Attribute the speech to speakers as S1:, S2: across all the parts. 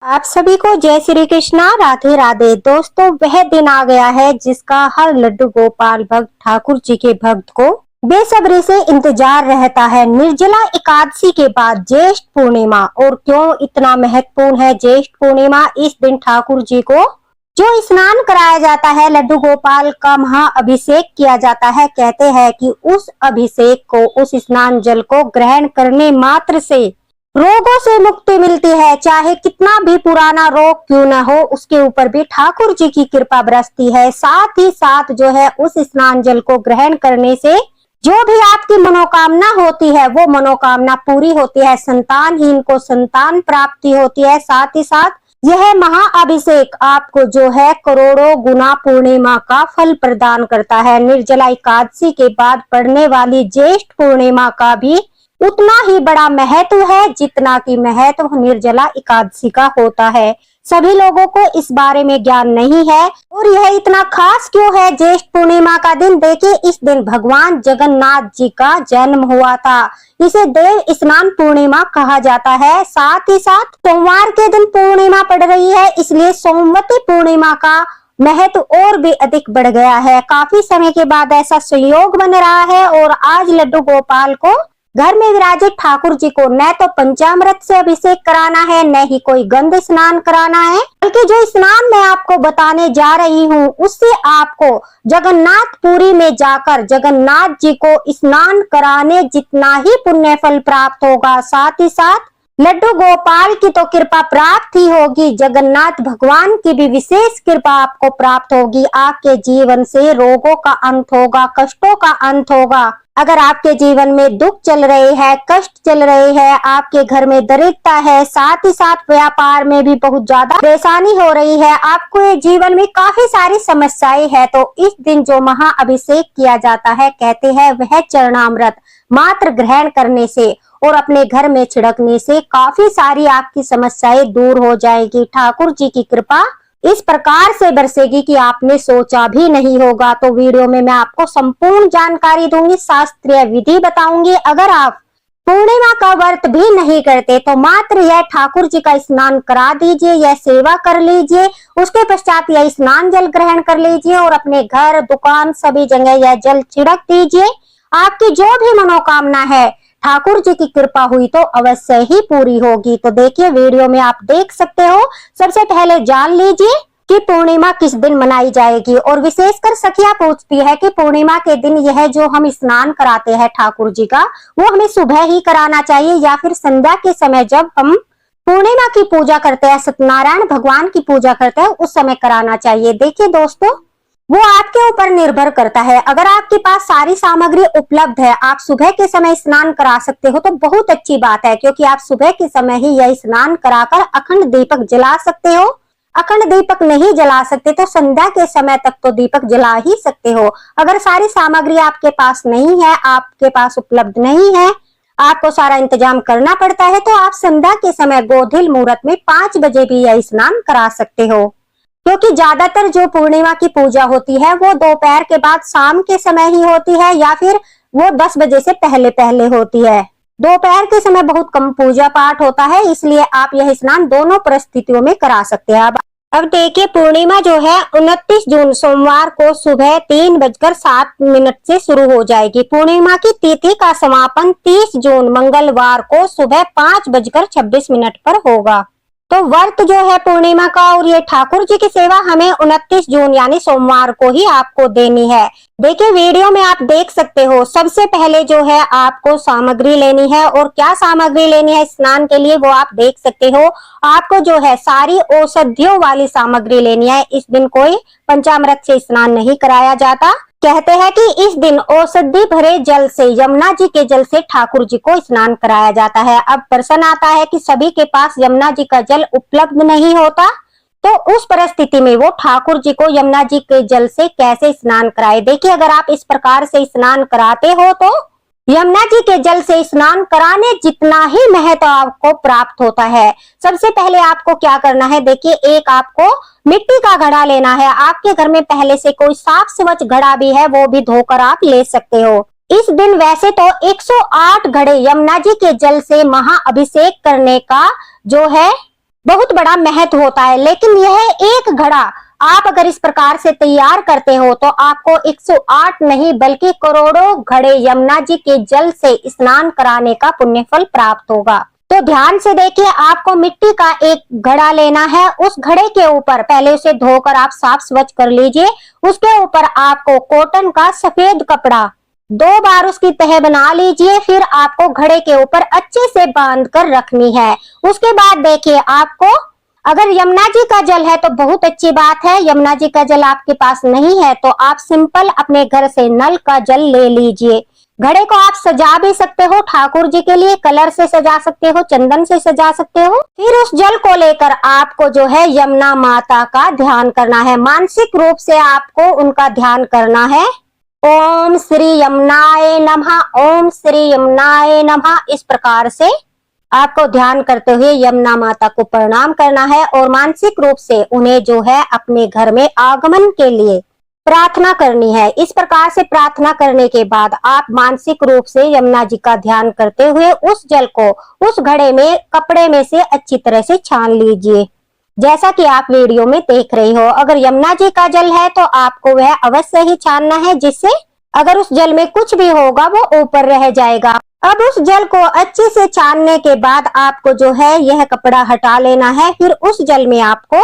S1: आप सभी को जय श्री कृष्णा, राधे राधे। दोस्तों, वह दिन आ गया है जिसका हर लड्डू गोपाल भक्त ठाकुर जी के भक्त को बेसब्री से इंतजार रहता है। निर्जला एकादशी के बाद ज्येष्ठ पूर्णिमा। और क्यों इतना महत्वपूर्ण है ज्येष्ठ पूर्णिमा? इस दिन ठाकुर जी को जो स्नान कराया जाता है, लड्डू गोपाल का महाअभिषेक किया जाता है। कहते हैं कि उस अभिषेक को, उस स्नान जल को ग्रहण करने मात्र से रोगों से मुक्ति मिलती है। चाहे कितना भी पुराना रोग क्यों न हो, उसके ऊपर भी ठाकुर जी की कृपा बरसती है। साथ ही साथ जो है, उस स्नान जल को ग्रहण करने से जो भी आपकी मनोकामना होती है वो मनोकामना पूरी होती है। संतानहीन को संतान प्राप्ति होती है। साथ ही साथ यह महाअभिषेक आपको जो है करोड़ों गुना पूर्णिमा का फल प्रदान करता है। निर्जला एकादशी के बाद पड़ने वाली ज्येष्ठ पूर्णिमा का भी उतना ही बड़ा महत्व है जितना कि महत्व निर्जला एकादशी का होता है। सभी लोगों को इस बारे में ज्ञान नहीं है। और यह इतना खास क्यों है ज्येष्ठ पूर्णिमा का दिन? देखिए, इस दिन भगवान जगन्नाथ जी का जन्म हुआ था। इसे देव स्नान पूर्णिमा कहा जाता है। साथ ही साथ सोमवार के दिन पूर्णिमा पड़ रही है, इसलिए सोमवती पूर्णिमा का महत्व और भी अधिक बढ़ गया है। काफी समय के बाद ऐसा संयोग बन रहा है और आज लड्डू गोपाल को घर में विराजित ठाकुर जी को न तो पंचामृत से अभिषेक कराना है, न ही कोई गंध स्नान कराना है, बल्कि जो स्नान मैं आपको बताने जा रही हूँ उससे आपको जगन्नाथपुरी में जाकर जगन्नाथ जी को स्नान कराने जितना ही पुण्य फल प्राप्त होगा। साथ ही साथ लड्डू गोपाल की तो कृपा प्राप्त ही होगी, जगन्नाथ भगवान की भी विशेष कृपा आपको प्राप्त होगी। आपके जीवन से रोगों का अंत होगा, कष्टों का अंत होगा। अगर आपके जीवन में दुख चल रहे हैं, कष्ट चल रहे हैं, आपके घर में दरिद्रता है, साथ ही साथ व्यापार में भी बहुत ज्यादा परेशानी हो रही है, आपको ये जीवन में काफी सारी समस्याएं है, तो इस दिन जो महाअभिषेक किया जाता है, कहते हैं वह चरणामृत मात्र ग्रहण करने से और अपने घर में छिड़कने से काफी सारी आपकी समस्याएं दूर हो जाएगी। ठाकुर जी की कृपा इस प्रकार से बरसेगी कि आपने सोचा भी नहीं होगा। तो वीडियो में मैं आपको संपूर्ण जानकारी दूंगी, शास्त्रीय विधि बताऊंगी। अगर आप पूर्णिमा का व्रत भी नहीं करते तो मात्र यह ठाकुर जी का स्नान करा दीजिए, यह सेवा कर लीजिए, उसके पश्चात यह स्नान जल ग्रहण कर लीजिए और अपने घर, दुकान, सभी जगह यह जल छिड़क दीजिए। आपकी जो भी मनोकामना है, ठाकुर जी की कृपा हुई तो अवश्य ही पूरी होगी। तो देखिए, वीडियो में आप देख सकते हो। सबसे पहले जान लीजिए कि पूर्णिमा किस दिन मनाई जाएगी। और विशेषकर सखिया पूछती है कि पूर्णिमा के दिन यह जो हम स्नान कराते हैं ठाकुर जी का, वो हमें सुबह ही कराना चाहिए या फिर संध्या के समय जब हम पूर्णिमा की पूजा करते हैं, सत्यनारायण भगवान की पूजा करते हैं, उस समय कराना चाहिए। देखिए दोस्तों, वो आपके ऊपर निर्भर करता है। अगर आपके पास सारी सामग्री उपलब्ध है, आप सुबह के समय स्नान करा सकते हो तो बहुत अच्छी बात है, क्योंकि आप सुबह के समय ही यह स्नान कराकर अखंड दीपक जला सकते हो। अखंड दीपक नहीं जला सकते तो संध्या के समय तक तो दीपक जला ही सकते हो। अगर सारी सामग्री आपके पास नहीं है, आपके पास उपलब्ध नहीं है, आपको सारा इंतजाम करना पड़ता है, तो आप संध्या के समय गोधिल मुहूर्त में 5 बजे भी यह स्नान करा सकते हो। क्योंकि ज्यादातर जो पूर्णिमा की पूजा होती है वो दोपहर के बाद शाम के समय ही होती है, या फिर वो 10 बजे से पहले पहले होती है। दोपहर के समय बहुत कम पूजा पाठ होता है, इसलिए आप यह स्नान दोनों परिस्थितियों में करा सकते हैं। अब देखिए, पूर्णिमा जो है 29 जून सोमवार को सुबह 3:07 से शुरू हो जाएगी। पूर्णिमा की तिथि का समापन 30 जून मंगलवार को सुबह 5:26 पर होगा। तो व्रत जो है पूर्णिमा का और ये ठाकुर जी की सेवा हमें 29 जून यानी सोमवार को ही आपको देनी है। देखिए, वीडियो में आप देख सकते हो। सबसे पहले जो है आपको सामग्री लेनी है, और क्या सामग्री लेनी है स्नान के लिए वो आप देख सकते हो। आपको जो है सारी औषधियों वाली सामग्री लेनी है। इस दिन कोई पंचामृत से स्नान नहीं कराया जाता। कहते हैं कि इस दिन औषधि भरे जल से, यमुना जी के जल से ठाकुर जी को स्नान कराया जाता है। अब प्रश्न आता है कि सभी के पास यमुना जी का जल उपलब्ध नहीं होता, तो उस परिस्थिति में वो ठाकुर जी को यमुना जी के जल से कैसे स्नान कराए। देखिए, अगर आप इस प्रकार से स्नान कराते हो तो यमुना जी के जल से स्नान कराने जितना ही महत्व आपको प्राप्त होता है। सबसे पहले आपको क्या करना है, देखिए, एक आपको मिट्टी का घड़ा लेना है। आपके घर में पहले से कोई साफ स्वच्छ घड़ा भी है, वो भी धोकर आप ले सकते हो। इस दिन वैसे तो 108 घड़े यमुना जी के जल से महाअभिषेक करने का जो है बहुत बड़ा महत्व होता है। लेकिन यह एक घड़ा आप अगर इस प्रकार से तैयार करते हो तो आपको 108 नहीं बल्कि करोड़ों घड़े यमुना जी के जल से स्नान कराने का पुण्य फल प्राप्त होगा। तो ध्यान से देखिए, आपको मिट्टी का एक घड़ा लेना है। उस घड़े के ऊपर पहले उसे धोकर आप साफ स्वच्छ कर लीजिए। उसके ऊपर आपको कॉटन का सफेद कपड़ा 2 बार उसकी तह बना लीजिए। फिर आपको घड़े के ऊपर अच्छे से बांध कर रखनी है। उसके बाद देखिए, आपको अगर यमुना जी का जल है तो बहुत अच्छी बात है। यमुना जी का जल आपके पास नहीं है तो आप सिंपल अपने घर से नल का जल ले लीजिए। घड़े को आप सजा भी सकते हो, ठाकुर जी के लिए कलर से सजा सकते हो, चंदन से सजा सकते हो। फिर उस जल को लेकर आपको जो है यमुना माता का ध्यान करना है। मानसिक रूप से आपको उनका ध्यान करना है। ओम श्री यमुनाय नमः, ओम श्री यमुनाय नमः। इस प्रकार से आपको ध्यान करते हुए यमुना माता को प्रणाम करना है और मानसिक रूप से उन्हें जो है अपने घर में आगमन के लिए प्रार्थना करनी है। इस प्रकार से प्रार्थना करने के बाद आप मानसिक रूप से यमुना जी का ध्यान करते हुए उस जल को उस घड़े में कपड़े में से अच्छी तरह से छान लीजिए, जैसा कि आप वीडियो में देख रहे हो। अगर यमुना जी का जल है तो आपको वह अवश्य ही छानना है, जिससे अगर उस जल में कुछ भी होगा वो ऊपर रह जाएगा। अब उस जल को अच्छे से छानने के बाद आपको जो है यह कपड़ा हटा लेना है। फिर उस जल में आपको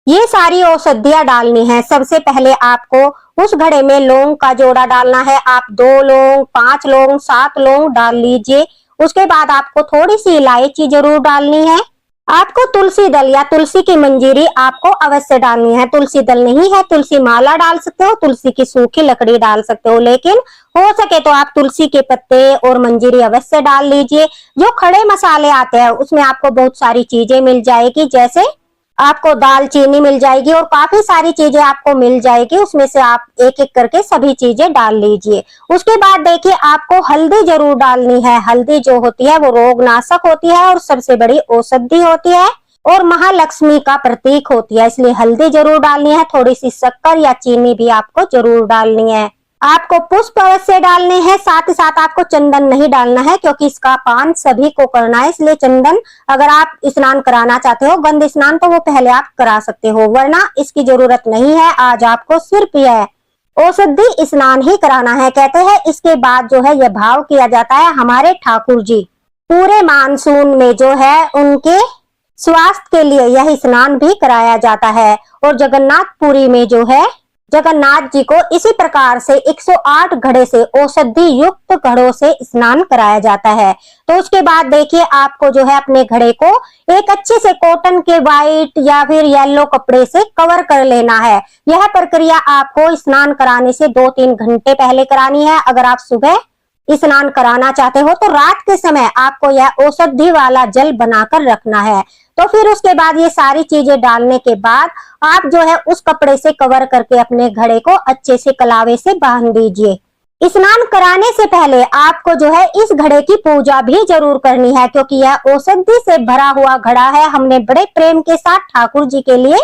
S1: ये सारी औषधियां डालनी है। सबसे पहले आपको उस घड़े में लौंग का जोड़ा डालना है। आप 2 लौंग, 5 लौंग, 7 लौंग डाल लीजिए। उसके बाद आपको थोड़ी सी इलायची जरूर डालनी है। आपको तुलसी दल या तुलसी की मंजीरी आपको अवश्य डालनी है। तुलसी दल नहीं है, तुलसी माला डाल सकते हो, तुलसी की सूखी लकड़ी डाल सकते हो, लेकिन हो सके तो आप तुलसी के पत्ते और मंजीरी अवश्य डाल लीजिए। जो खड़े मसाले आते हैं उसमें आपको बहुत सारी चीजें मिल जाएगी, जैसे आपको दालचीनी मिल जाएगी और काफी सारी चीजें आपको मिल जाएगी। उसमें से आप एक एक करके सभी चीजें डाल लीजिए। उसके बाद देखिए, आपको हल्दी जरूर डालनी है। हल्दी जो होती है वो रोग नाशक होती है और सबसे बड़ी औषधि होती है और महालक्ष्मी का प्रतीक होती है, इसलिए हल्दी जरूर डालनी है। थोड़ी सी शक्कर या चीनी भी आपको जरूर डालनी है। आपको पुष्प अवश्य डालने हैं, साथ ही साथ आपको चंदन नहीं डालना है, क्योंकि इसका पान सभी को करना है। इसलिए चंदन अगर आप स्नान कराना चाहते हो, गंध स्नान, तो वो पहले आप करा सकते हो, वरना इसकी जरूरत नहीं है। आज आपको सिर्फ यह औषधि स्नान ही कराना है। कहते हैं इसके बाद जो है यह भाव किया जाता है, हमारे ठाकुर जी पूरे मानसून में जो है उनके स्वास्थ्य के लिए यह स्नान भी कराया जाता है। और जगन्नाथपुरी में जो है जगन्नाथ जी को इसी प्रकार से 108 घड़े से औषधि युक्त घड़ों से स्नान कराया जाता है। तो उसके बाद देखिए, आपको जो है अपने घड़े को एक अच्छे से कॉटन के व्हाइट या फिर येलो कपड़े से कवर कर लेना है। यह प्रक्रिया आपको स्नान कराने से 2-3 घंटे पहले करानी है। अगर आप सुबह स्नान कराना चाहते हो तो रात के समय आपको यह औषधि वाला जल बनाकर रखना है। तो फिर उसके बाद ये सारी चीजें डालने के बाद आप जो है उस कपड़े से कवर करके अपने घड़े को अच्छे से कलावे से बांध दीजिए। स्नान कराने से पहले आपको जो है इस घड़े की पूजा भी जरूर करनी है, क्योंकि यह औषधि से भरा हुआ घड़ा है। हमने बड़े प्रेम के साथ ठाकुर जी के लिए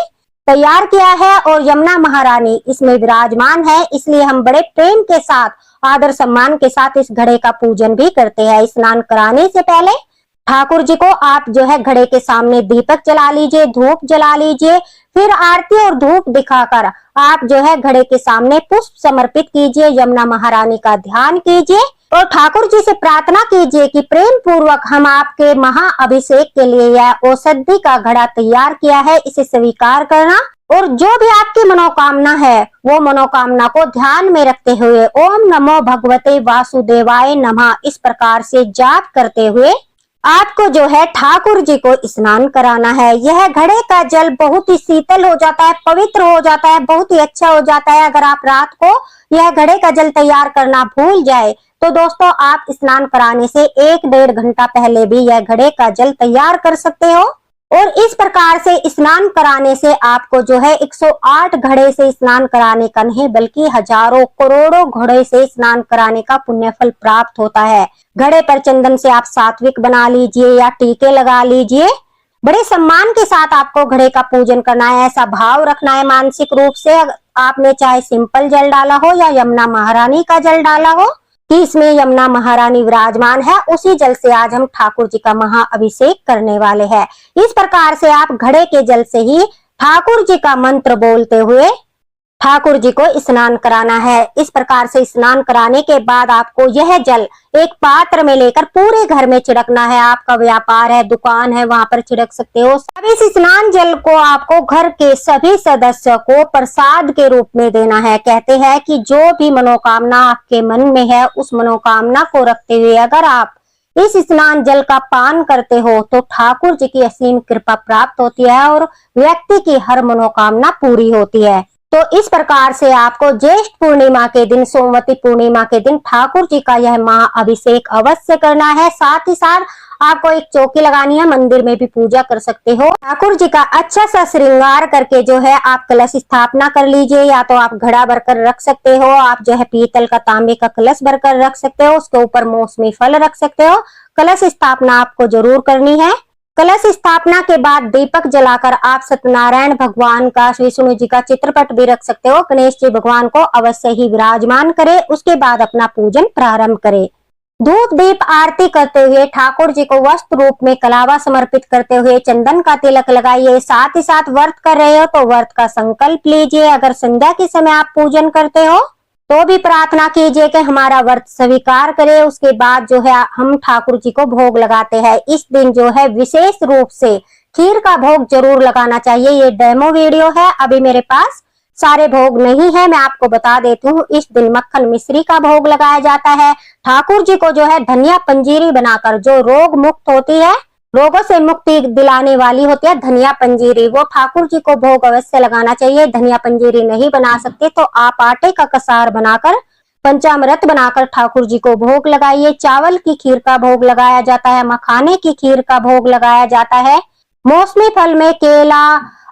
S1: तैयार किया है और यमुना महारानी इसमें विराजमान है, इसलिए हम बड़े प्रेम के साथ आदर सम्मान के साथ इस घड़े का पूजन भी करते हैं। स्नान कराने से पहले ठाकुर जी को आप जो है घड़े के सामने दीपक जला लीजिए, धूप जला लीजिए। फिर आरती और धूप दिखाकर आप जो है घड़े के सामने पुष्प समर्पित कीजिए, यमुना महारानी का ध्यान कीजिए और ठाकुर जी से प्रार्थना कीजिए कि प्रेम पूर्वक हम आपके महाअभिषेक के लिए यह औषधि का घड़ा तैयार किया है, इसे स्वीकार करना और जो भी आपकी मनोकामना है वो मनोकामना को ध्यान में रखते हुए ओम नमो भगवते वासुदेवाय नमः इस प्रकार से जाप करते हुए आपको जो है ठाकुर जी को स्नान कराना है। यह घड़े का जल बहुत ही शीतल हो जाता है, पवित्र हो जाता है, बहुत ही अच्छा हो जाता है। अगर आप रात को यह घड़े का जल तैयार करना भूल जाए तो दोस्तों आप स्नान कराने से 1-1.5 घंटा पहले भी यह घड़े का जल तैयार कर सकते हो। और इस प्रकार से स्नान कराने से आपको जो है 108 घड़े से स्नान कराने का नहीं बल्कि हजारों करोड़ों घड़े से स्नान कराने का पुण्य फल प्राप्त होता है। घड़े पर चंदन से आप सात्विक बना लीजिए या टीके लगा लीजिए। बड़े सम्मान के साथ आपको घड़े का पूजन करना है, ऐसा भाव रखना है मानसिक रूप से। आपने चाहे सिंपल जल डाला हो या यमुना महारानी का जल डाला हो कि इसमें यमुना महारानी विराजमान है, उसी जल से आज हम ठाकुर जी का महाअभिषेक करने वाले हैं। इस प्रकार से आप घड़े के जल से ही ठाकुर जी का मंत्र बोलते हुए ठाकुर जी को स्नान कराना है। इस प्रकार से स्नान कराने के बाद आपको यह जल एक पात्र में लेकर पूरे घर में छिड़कना है। आपका व्यापार है, दुकान है, वहां पर छिड़क सकते हो। अब इस स्नान जल को आपको घर के सभी सदस्यों को प्रसाद के रूप में देना है। कहते हैं कि जो भी मनोकामना आपके मन में है, उस मनोकामना को रखते हुए अगर आप इस स्नान जल का पान करते हो तो ठाकुर जी की असीम कृपा प्राप्त होती है और व्यक्ति की हर मनोकामना पूरी होती है। तो इस प्रकार से आपको ज्येष्ठ पूर्णिमा के दिन, सोमवती पूर्णिमा के दिन ठाकुर जी का यह महाअभिषेक अवश्य करना है। साथ ही साथ आपको एक चौकी लगानी है, मंदिर में भी पूजा कर सकते हो। ठाकुर जी का अच्छा सा श्रृंगार करके जो है आप कलश स्थापना कर लीजिए। या तो आप घड़ा भरकर रख सकते हो, आप जो है पीतल का, तांबे का कलश भरकर रख सकते हो, उसके ऊपर मौसमी फल रख सकते हो। कलश स्थापना आपको जरूर करनी है। कलश स्थापना के बाद दीपक जलाकर आप सत्यनारायण भगवान का, विष्णु जी का चित्रपट भी रख सकते हो। गणेश जी भगवान को अवश्य ही विराजमान करें। उसके बाद अपना पूजन प्रारंभ करें। धूप दीप आरती करते हुए ठाकुर जी को वस्त्र रूप में कलावा समर्पित करते हुए चंदन का तिलक लगाइए। साथ ही साथ व्रत कर रहे हो तो व्रत का संकल्प लीजिए। अगर संध्या के समय आप पूजन करते हो तो भी प्रार्थना कीजिए कि हमारा व्रत स्वीकार करे। उसके बाद जो है हम ठाकुर जी को भोग लगाते हैं। इस दिन जो है विशेष रूप से खीर का भोग जरूर लगाना चाहिए। ये डेमो वीडियो है, अभी मेरे पास सारे भोग नहीं है, मैं आपको बता देती हूँ। इस दिन मक्खन मिश्री का भोग लगाया जाता है। ठाकुर जी को जो है धनिया पंजीरी बनाकर, जो रोग मुक्त होती है, रोगों से मुक्ति दिलाने वाली होती है धनिया पंजीरी, वो ठाकुर जी को भोग अवश्य लगाना चाहिए। धनिया पंजीरी नहीं बना सकते तो आप आटे का कसार बनाकर, पंचामृत बनाकर ठाकुर जी को भोग लगाइए। चावल की खीर का भोग लगाया जाता है, मखाने की खीर का भोग लगाया जाता है। मौसमी फल में केला,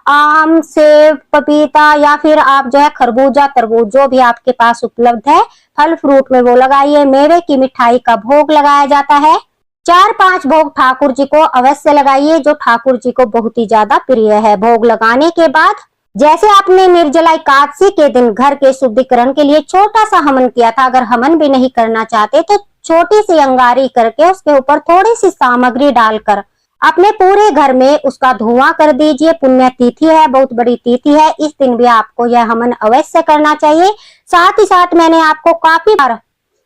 S1: आम, सेब, पपीता या फिर आप जो है खरबूजा, तरबूज, जो भी आपके पास उपलब्ध है फल फ्रूट में वो लगाइए। मेवे की मिठाई का भोग लगाया जाता है। 4-5 भोग ठाकुर जी को अवश्य लगाइए, जो ठाकुर जी को बहुत ही ज्यादा प्रिय है। भोग लगाने के बाद जैसे आपने निर्जला एकादशी के दिन घर के शुद्धिकरण के लिए छोटा सा हवन किया था, अगर हवन भी नहीं करना चाहते तो छोटी सी अंगारी करके उसके ऊपर थोड़ी सी सामग्री डालकर अपने पूरे घर में उसका धुआं कर दीजिए। पुण्य तिथि है, बहुत बड़ी तिथि है, इस दिन भी आपको यह हवन अवश्य करना चाहिए। साथ ही साथ मैंने आपको काफी बार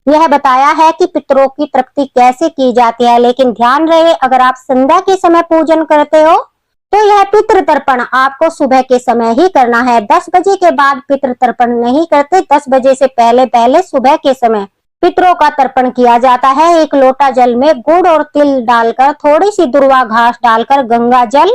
S1: यह बताया है कि पितरों की तृप्ति कैसे की जाती है, लेकिन ध्यान रहे अगर आप संध्या के समय पूजन करते हो तो यह पितृ तर्पण आपको सुबह के समय ही करना है। 10 बजे के बाद पितृ तर्पण नहीं करते। 10 बजे से पहले पहले सुबह के समय पितरों का तर्पण किया जाता है। एक लोटा जल में गुड़ और तिल डालकर, थोड़ी सी दुर्वा घास डालकर, गंगा जल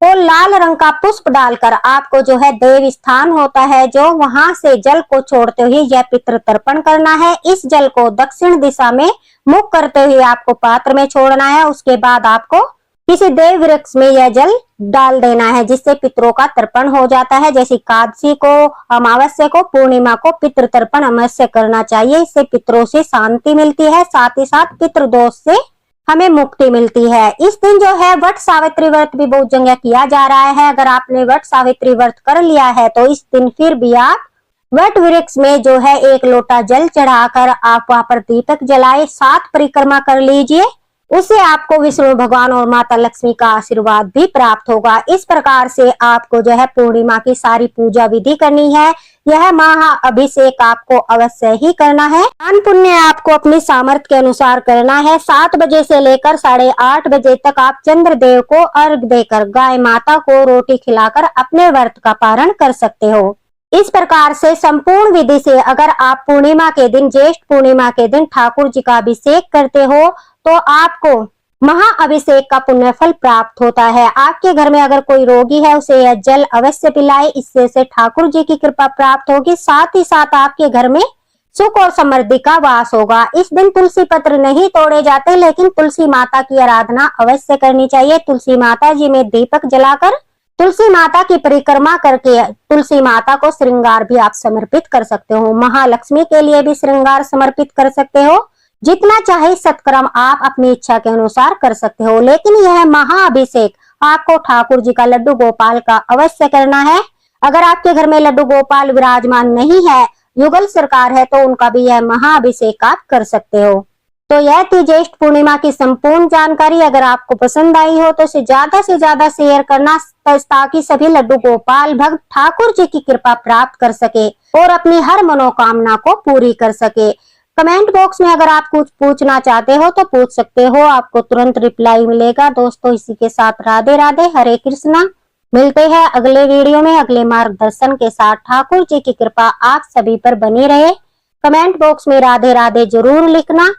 S1: और लाल रंग का पुष्प डालकर आपको जो है देव स्थान होता है, जो वहां से जल को छोड़ते हुए यह पितृ तर्पण करना है। इस जल को दक्षिण दिशा में मुख करते हुए आपको पात्र में छोड़ना है। उसके बाद आपको किसी देव वृक्ष में यह जल डाल देना है, जिससे पितरों का तर्पण हो जाता है। जैसे एकादशी को, अमावस्या को, पूर्णिमा को पितृ तर्पण अवश्य करना चाहिए। इससे पितरों से शांति मिलती है, साथ ही साथ पितृ दोष से हमें मुक्ति मिलती है। इस दिन जो है वट सावित्री व्रत भी बहुत जगह किया जा रहा है। अगर आपने वट सावित्री व्रत कर लिया है तो इस दिन फिर भी आप वट वृक्ष में जो है 1 लोटा जल चढ़ाकर आप वहां पर दीपक जलाए, 7 परिक्रमा कर लीजिए। उससे आपको विष्णु भगवान और माता लक्ष्मी का आशीर्वाद भी प्राप्त होगा। इस प्रकार से आपको जो है पूर्णिमा की सारी पूजा विधि करनी है। यह महाअभिषेक आपको अवश्य ही करना है। दान पुण्य आपको अपनी सामर्थ्य के अनुसार करना है। 7 बजे से लेकर 8:30 बजे तक आप चंद्रदेव को अर्घ देकर, गाय माता को रोटी खिलाकर अपने व्रत का पारण कर सकते हो। इस प्रकार से संपूर्ण विधि से अगर आप पूर्णिमा के दिन, ज्येष्ठ पूर्णिमा के दिन ठाकुर जी का अभिषेक करते हो तो आपको महाअभिषेक का पुण्य फल प्राप्त होता है। आपके घर में अगर कोई रोगी है उसे यह जल अवश्य पिलाए, इससे ठाकुर जी की कृपा प्राप्त होगी। साथ ही साथ आपके घर में सुख और समृद्धि का वास होगा। इस दिन तुलसी पत्र नहीं तोड़े जाते, लेकिन तुलसी माता की आराधना अवश्य करनी चाहिए। तुलसी माता जी में दीपक जलाकर, तुलसी माता की परिक्रमा करके तुलसी माता को श्रृंगार भी आप समर्पित कर सकते हो। महालक्ष्मी के लिए भी श्रृंगार समर्पित कर सकते हो। जितना चाहे सत्कर्म आप अपनी इच्छा के अनुसार कर सकते हो, लेकिन यह महाअभिषेक आपको ठाकुर जी का, लड्डू गोपाल का अवश्य करना है। अगर आपके घर में लड्डू गोपाल विराजमान नहीं है, युगल सरकार है तो उनका भी यह महाअभिषेक आप कर सकते हो। तो यह थी ज्येष्ठ पूर्णिमा की संपूर्ण जानकारी। अगर आपको पसंद आई हो तो इसे ज्यादा से ज्यादा शेयर करना ताकि सभी लड्डू गोपाल भक्त ठाकुर जी की कृपा प्राप्त कर सके और अपनी हर मनोकामना को पूरी कर सके। कमेंट बॉक्स में अगर आप कुछ पूछना चाहते हो तो पूछ सकते हो, आपको तुरंत रिप्लाई मिलेगा। दोस्तों इसी के साथ राधे राधे, हरे कृष्णा। मिलते हैं अगले वीडियो में अगले मार्गदर्शन के साथ। ठाकुर जी की कृपा आप सभी पर बनी रहे। कमेंट बॉक्स में राधे राधे जरूर लिखना।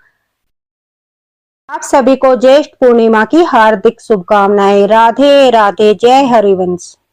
S1: आप सभी को ज्येष्ठ पूर्णिमा की हार्दिक शुभकामनाएं। राधे राधे, जय हरिवंश।